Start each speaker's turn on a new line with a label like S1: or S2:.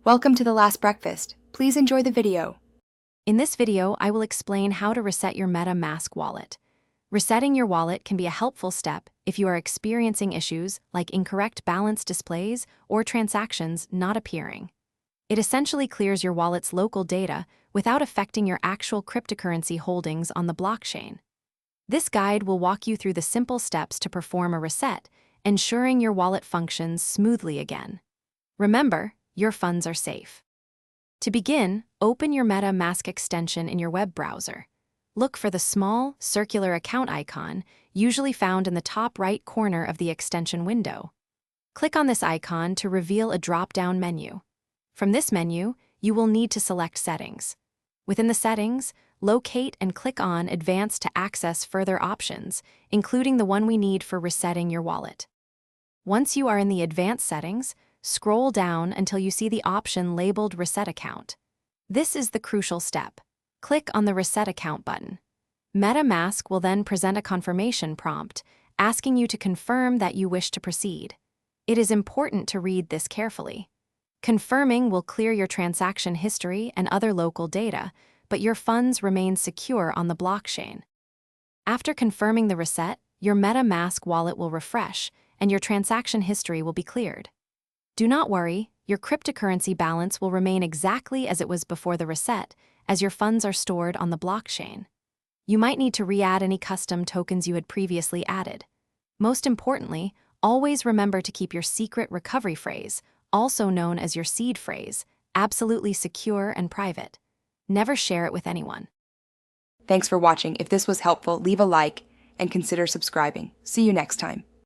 S1: Welcome to The Last Breakfast. Please enjoy the video.
S2: In this video, I will explain how to reset your MetaMask wallet. Resetting your wallet can be a helpful step if you are experiencing issues like incorrect balance displays or transactions not appearing. It essentially clears your wallet's local data without affecting your actual cryptocurrency holdings on the blockchain. This guide will walk you through the simple steps to perform a reset, ensuring your wallet functions smoothly again. Remember, your funds are safe. To begin, open your MetaMask extension in your web browser. Look for the small, circular account icon, usually found in the top right corner of the extension window. Click on this icon to reveal a drop-down menu. From this menu, you will need to select Settings. Within the settings, locate and click on Advanced to access further options, including the one we need for resetting your wallet. Once you are in the Advanced settings, scroll down until you see the option labeled Reset Account. This is the crucial step. Click on the Reset Account button. MetaMask will then present a confirmation prompt, asking you to confirm that you wish to proceed. It is important to read this carefully. Confirming will clear your transaction history and other local data, but your funds remain secure on the blockchain. After confirming the reset, your MetaMask wallet will refresh, and your transaction history will be cleared. Do not worry, your cryptocurrency balance will remain exactly as it was before the reset, as your funds are stored on the blockchain. You might need to re-add any custom tokens you had previously added. Most importantly, always remember to keep your secret recovery phrase, also known as your seed phrase, absolutely secure and private. Never share it with anyone.
S1: Thanks for watching. If this was helpful, leave a like and consider subscribing. See you next time.